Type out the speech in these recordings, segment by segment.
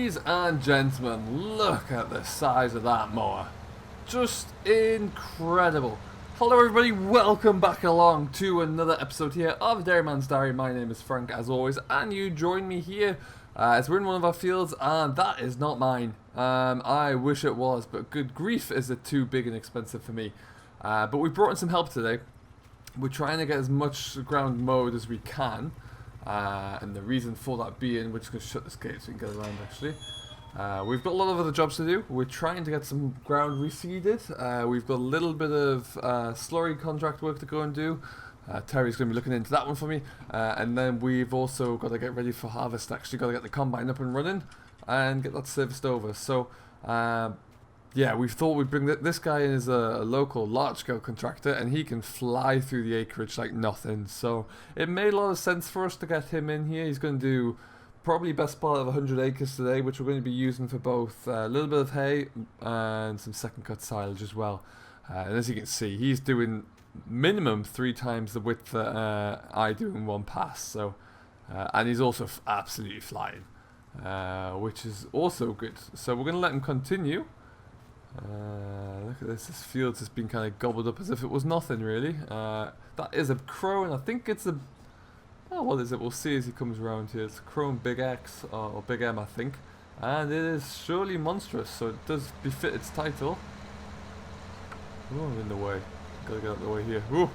Ladies and gentlemen, look at the size of that mower. Just incredible. Hello everybody, welcome back along to another episode here of Dairyman's Diary. My name is Frank as always, and you join me here as we're in one of our fields, and that is not mine. I wish it was, but good grief, is it too big and expensive for me. But we brought in some help today. We're trying to get as much ground mowed as we can. And the reason for that being, we're just going to shut this gate so we can get around actually. We've got a lot of other jobs to do. We're trying to get some ground reseeded. We've got a little bit of slurry contract work to go and do. Terry's going to be looking into that one for me. And then we've also got to get ready for harvest actually. Got to get the combine up and running and get that serviced over. So yeah, we thought we'd bring this guy in as a local large-scale contractor, and he can fly through the acreage like nothing. So it made a lot of sense for us to get him in here. He's going to do probably best part of 100 acres today, which we're going to be using for both a little bit of hay and some second cut silage as well. And as you can see, he's doing minimum 3 times the width that I do in one pass. So and he's also absolutely flying, which is also good. So we're going to let him continue. Look at this field's just been kind of gobbled up as if it was nothing really. That is a crow, and I think it's a... Oh, what is it? We'll see as he comes around here. It's a crow and Big X, or Big M I think. And it is surely monstrous, so it does befit its title. Oh, I'm in the way. Gotta get out of the way here. Ooh.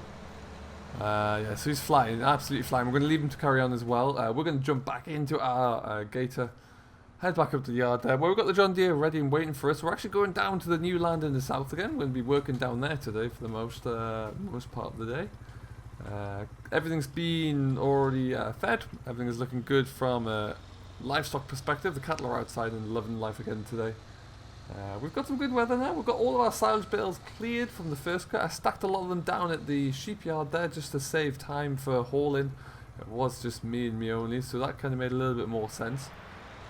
Yeah, so he's flying, absolutely flying. We're going to leave him to carry on as well. We're going to jump back into our gator. Head back up to the yard there, where we've got the John Deere ready and waiting for us. We're actually going down to the new land in the south again. We're going to be working down there today for the most part of the day. Everything's been already fed. Everything is looking good from a livestock perspective. The cattle are outside and loving life again today. We've got some good weather now. We've got all of our silage bales cleared from the first cut. I stacked a lot of them down at the sheep yard there just to save time for hauling. It was just me and me only, so that kind of made a little bit more sense.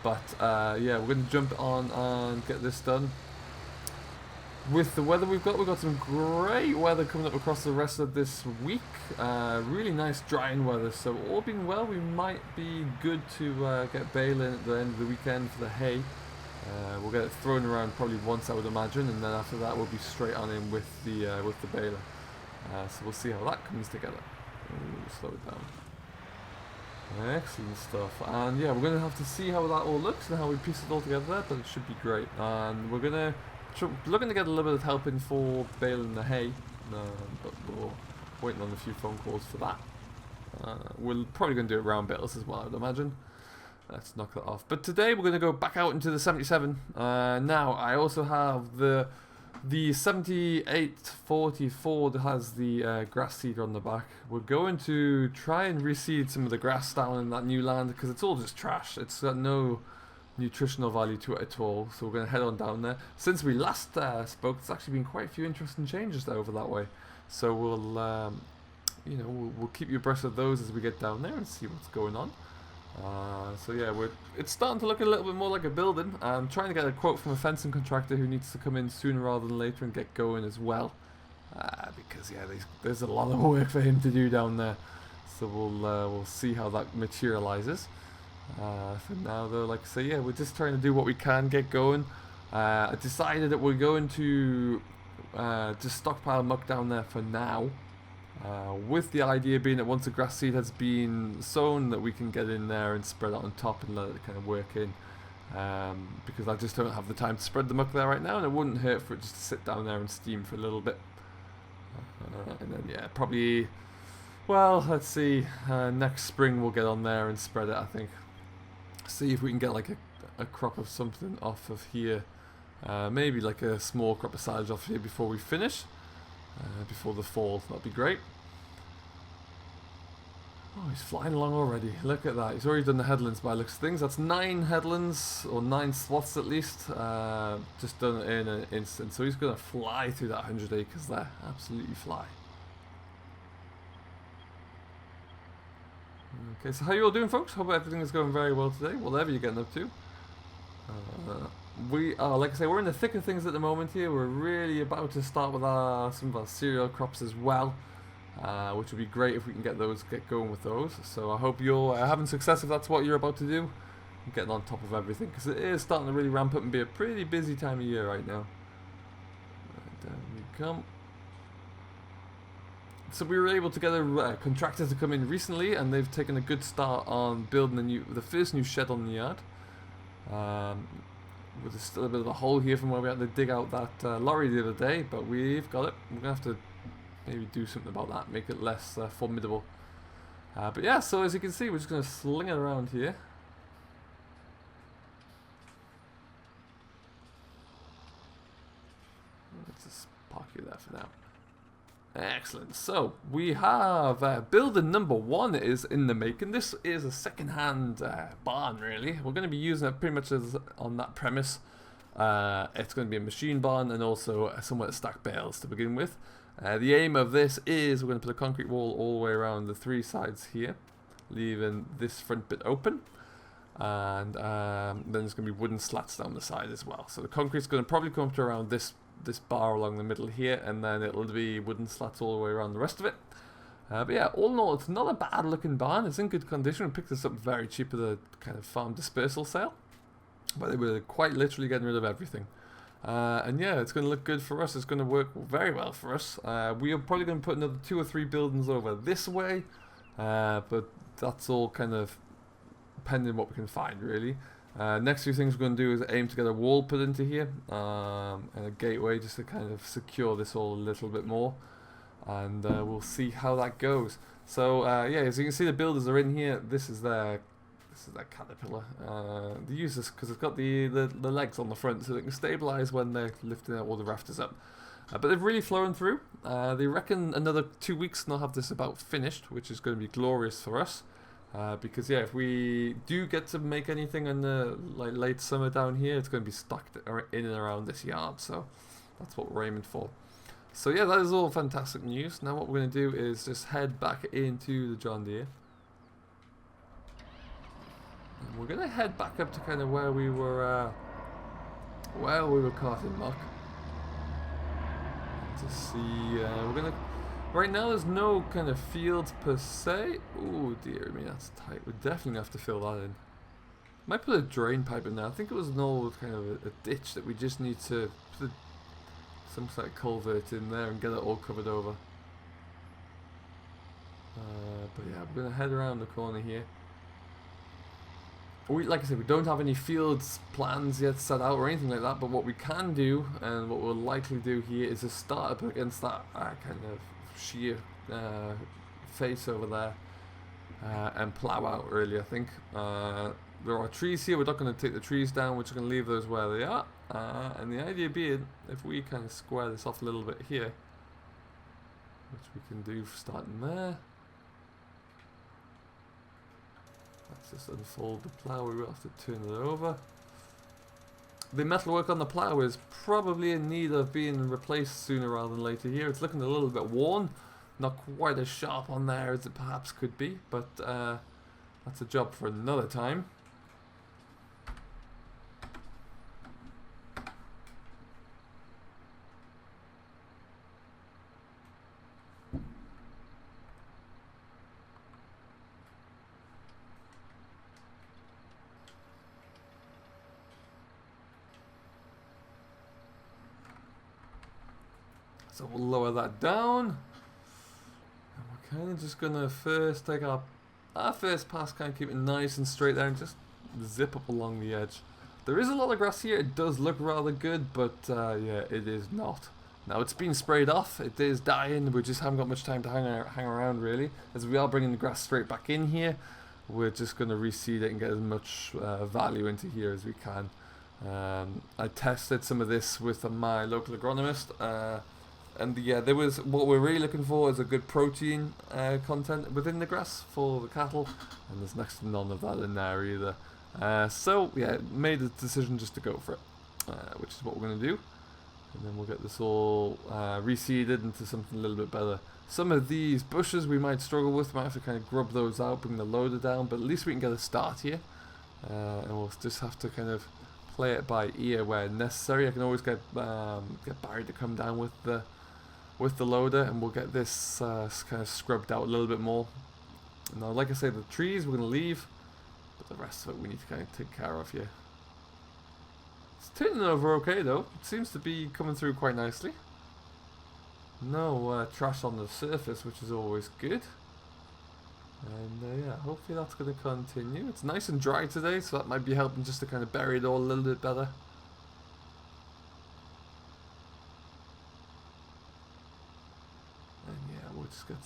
But yeah, we're going to jump on and get this done. With the weather we've got some great weather coming up across the rest of this week. Really nice drying weather, so all being well, we might be good to get baling at the end of the weekend for the hay. We'll get it thrown around probably once, I would imagine, and then after that we'll be straight on in with the baler. So we'll see how that comes together. Ooh, slow it down. Excellent stuff, and yeah, we're going to have to see how that all looks and how we piece it all together there, but it should be great. And we're going to looking to get a little bit of help in for baling the hay, but we're waiting on a few phone calls for that. We're probably going to do it round bales as well, I would imagine. Let's knock that off. But today we're going to go back out into the 77. Now I also have the 7844 that has the grass seed on the back. We're going to try and reseed some of the grass down in that new land because it's all just trash. It's got no nutritional value to it at all. So we're going to head on down there. Since we last spoke, there's actually been quite a few interesting changes over that way. So we'll, you know, we'll keep you abreast of those as we get down there and see what's going on. So yeah, it's starting to look a little bit more like a building. I'm trying to get a quote from a fencing contractor who needs to come in sooner rather than later and get going as well, because yeah, there's a lot of work for him to do down there. So we'll see how that materializes. For now though, like I say, yeah, we're just trying to do what we can, get going. I decided that we're going to just stockpile muck down there for now. With the idea being that once the grass seed has been sown, that we can get in there and spread it on top and let it kind of work in, because I just don't have the time to spread the muck there right now, and it wouldn't hurt for it just to sit down there and steam for a little bit. And then yeah, probably, well, let's see, next spring we'll get on there and spread it, I think. See if we can get like a crop of something off of here, maybe like a small crop of silage off here before we finish. Before the fall, that'd be great. Oh, he's flying along already. Look at that. He's already done the headlands by looks of things. That's 9 headlands, or 9 swaths at least, just done it in an instant. So he's going to fly through that 100 acres there. Absolutely fly. Okay, so how you all doing, folks? Hope everything is going very well today, whatever you're getting up to. We are, like I say, we're in the thick of things at the moment here. We're really about to start with some of our cereal crops as well. Which would be great if we can get going with those. So I hope you're having success if that's what you're about to do. getting on top of everything, because it is starting to really ramp up and be a pretty busy time of year right now. Down we come. So we were able to get a contractor to come in recently, and they've taken a good start on building the first new shed on the yard. There's still a bit of a hole here from where we had to dig out that lorry the other day, but we've got it. We're going to have to maybe do something about that, make it less formidable. But yeah, so as you can see, we're just going to sling it around here. Let's just park you there for now. Excellent. So we have builder number 1 is in the making. This is a second-hand barn, really. We're going to be using it pretty much as on that premise. It's going to be a machine barn and also somewhere to stack bales to begin with. The aim of this is we're going to put a concrete wall all the way around the 3 sides here, leaving this front bit open. And then there's going to be wooden slats down the side as well. So the concrete's going to probably come up to around this bar along the middle here, and then it'll be wooden slats all the way around the rest of it. But yeah, all in all, it's not a bad looking barn. It's in good condition. We picked this up very cheap at a kind of farm dispersal sale, but they were quite literally getting rid of everything. And yeah, it's going to look good for us. It's going to work very well for us. We are probably going to put another 2 or 3 buildings over this way, but that's all kind of pending on what we can find, really. Next few things we're going to do is aim to get a wall put into here, and a gateway just to kind of secure this all a little bit more, and we'll see how that goes. So yeah, as you can see, the builders are in here. This is their caterpillar. They use this because it's got the legs on the front, so they can stabilize when they're lifting all the rafters up. But they've really flown through. They reckon another 2 weeks and they'll have this about finished, which is going to be glorious for us. Because yeah, if we do get to make anything in the late summer down here, it's going to be stuck in and around this yard. So that's what we're aiming for. So yeah, that is all fantastic news. Now what we're going to do is just head back into the John Deere. And we're going to head back up to kind of where we were carting muck. To see, we're going to. Right now there's no kind of fields per se. Oh dear me, that's tight. We're definitely going to have to fill that in. Might put a drain pipe in there. I think it was an old kind of a ditch that we just need to put some sort of culvert in there and get it all covered over. But yeah, we're going to head around the corner here. Like I said, we don't have any fields plans yet set out or anything like that, but what we can do, and what we'll likely do here, is just start up against that kind of sheer face over there and plow out, really, I think. There are trees here. We're not going to take the trees down. We're just going to leave those where they are. And the idea being, if we kind of square this off a little bit here, which we can do starting there. Let's just unfold the plough. We will have to turn it over. The metalwork on the plough is probably in need of being replaced sooner rather than later here. It's looking a little bit worn. Not quite as sharp on there as it perhaps could be, but that's a job for another time. So we'll lower that down. And we're kind of just going to first take our first pass, kind of keep it nice and straight there and just zip up along the edge. There is a lot of grass here. It does look rather good, but yeah, it is not. Now it's been sprayed off. It is dying. We just haven't got much time to hang around, really. As we are bringing the grass straight back in here, we're just going to reseed it and get as much value into here as we can. I tested some of this with my local agronomist. And yeah, there was what we're really looking for is a good protein content within the grass for the cattle, and there's next to none of that in there either. So yeah, made the decision just to go for it, which is what we're going to do, and then we'll get this all reseeded into something a little bit better. Some of these bushes we might struggle with, might have to kind of grub those out, bring the loader down, but at least we can get a start here, and we'll just have to kind of play it by ear where necessary. I can always get Barry to come down with the loader, and we'll get this kind of scrubbed out a little bit more. Now, like I say, the trees we're going to leave, but the rest of it we need to kind of take care of here. It's turning over okay though. It seems to be coming through quite nicely. No trash on the surface, which is always good. And yeah, hopefully that's going to continue. It's nice and dry today, so that might be helping just to kind of bury it all a little bit better. And yeah, we'll just get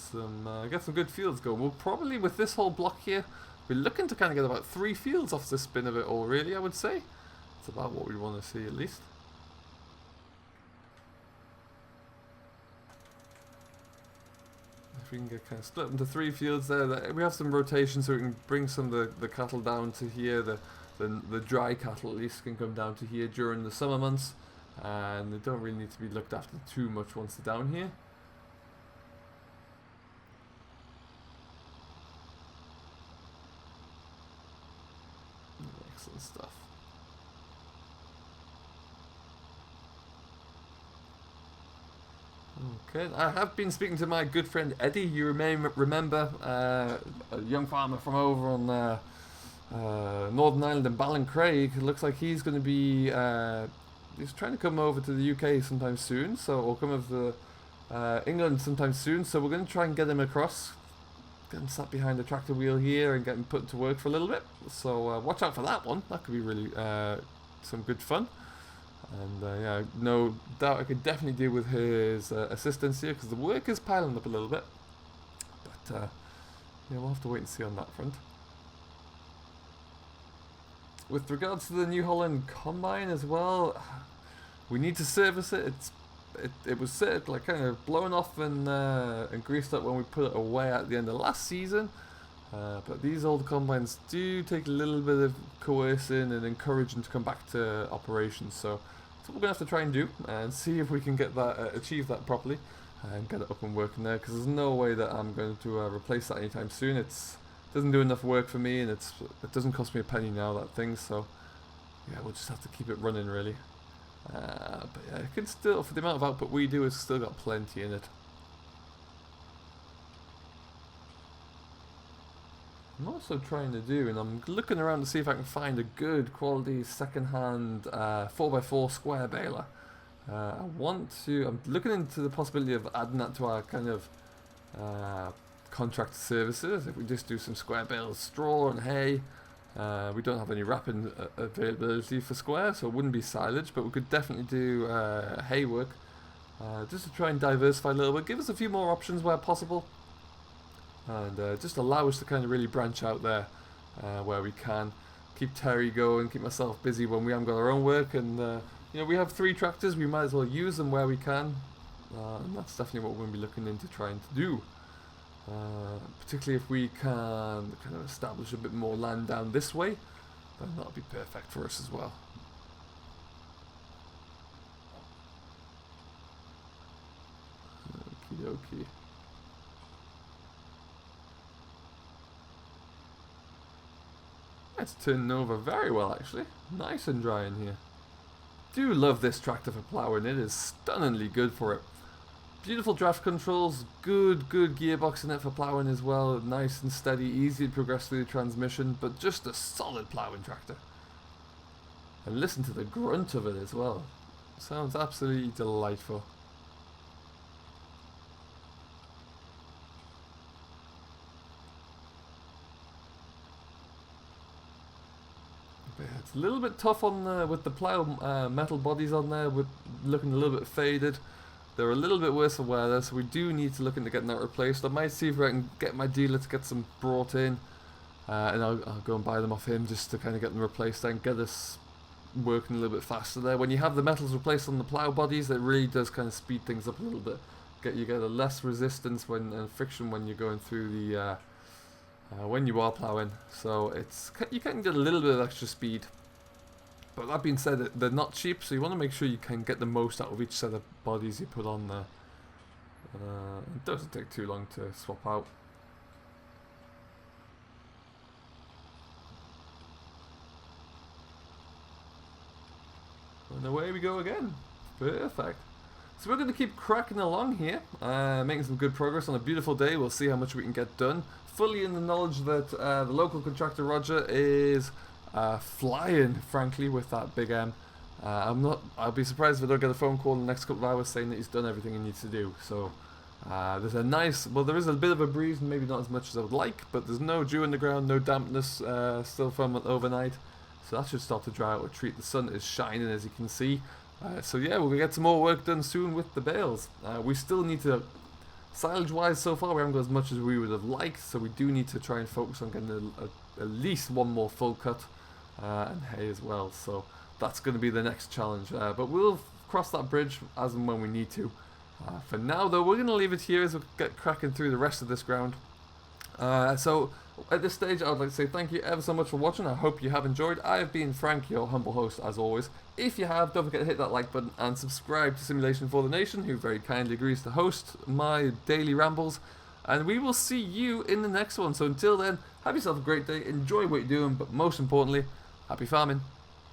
some good fields going. We'll probably, with this whole block here, we're looking to kind of get about 3 fields off the spin of it all, really, I would say. It's about what we want to see, at least. If we can get kind of split into 3 fields there, we have some rotation, so we can bring some of the cattle down to here. The dry cattle at least can come down to here during the summer months, and they don't really need to be looked after too much once they're down here. Excellent stuff. Okay, I have been speaking to my good friend Eddie. You may remember a young farmer from over on Northern Ireland in Ballincraig. It looks like he's going to be he's trying to come over to the UK sometime soon, or come over to England sometime soon. So we're going to try and get him across, get him sat behind the tractor wheel here, and get him put to work for a little bit. So watch out for that one. That could be really some good fun. And yeah, no doubt I could definitely do with his assistance here, because the work is piling up a little bit. But yeah, we'll have to wait and see on that front. With regards to the New Holland Combine as well, we need to service it. It was like kind of blown off and greased up when we put it away at the end of last season. But these old combines do take a little bit of coercing and encouraging to come back to operations. So that's what we're going to have to try and do, and see if we can get that achieve that properly and get it up and working there. Because there's no way that I'm going to replace that anytime soon. It doesn't do enough work for me, and it doesn't cost me a penny now, that thing. So yeah, we'll just have to keep it running really. But yeah, it can still, for the amount of output we do, it's still got plenty in it. I'm also trying to do, and I'm looking around to see if I can find a good quality second-hand 4x4 square baler. I'm looking into the possibility of adding that to our kind of contractor services. If we just do some square bales, straw and hay. We don't have any wrapping availability for square, so it wouldn't be silage, but we could definitely do hay work. Just to try and diversify a little bit, give us a few more options where possible. And just allow us to kind of really branch out there where we can. Keep Terry going, keep myself busy when we haven't got our own work. And you know, we have 3 tractors, we might as well use them where we can. And that's definitely what we're going to be looking into trying to do. Particularly if we can kind of establish a bit more land down this way, then that'll be perfect for us as well. Okie dokie. It's turning over very well actually. Nice and dry in here. Do love this tractor for ploughing. It is stunningly good for it. Beautiful draft controls, good gearbox in it for ploughing as well. Nice and steady, easy to progress through the transmission, but just a solid ploughing tractor. And listen to the grunt of it as well. Sounds absolutely delightful. It's a little bit tough on with the plough metal bodies on there, with looking a little bit faded. They're a little bit worse for wear there, so we do need to look into getting that replaced. I might see if I can get my dealer to get some brought in, and I'll go and buy them off him just to kind of get them replaced and get us working a little bit faster there. When you have the metals replaced on the plough bodies, it really does kind of speed things up a little bit. You get a less resistance and friction when you're going through the when you are ploughing, so you can get a little bit of extra speed. But that being said, they're not cheap, so you want to make sure you can get the most out of each set of bodies you put on there. It doesn't take too long to swap out. And away we go again. Perfect. So we're going to keep cracking along here, making some good progress on a beautiful day. We'll see how much we can get done. Fully in the knowledge that the local contractor Roger is flying, frankly, with that big M. I'll be surprised if I don't get a phone call in the next couple of hours saying that he's done everything he needs to do. So there's a nice, well, there is a bit of a breeze, maybe not as much as I would like, but there's no dew in the ground, no dampness still from overnight. So that should start to dry out a treat. The sun is shining, as you can see. So yeah, we're going to get some more work done soon with the bales. We still need to, silage wise so far we haven't got as much as we would have liked, so we do need to try and focus on getting at least one more full cut and hay as well. So that's going to be the next challenge, but we'll cross that bridge as and when we need to. For now though, we're going to leave it here as we get cracking through the rest of this ground. So at this stage I would like to say thank you ever so much for watching. I hope you have enjoyed. I have been Frank, your humble host as always. If you have, don't forget to hit that like button and subscribe to Simulation for the Nation, who very kindly agrees to host my daily rambles. And we will see you in the next one. So until then, have yourself a great day, enjoy what you're doing, but most importantly, happy farming.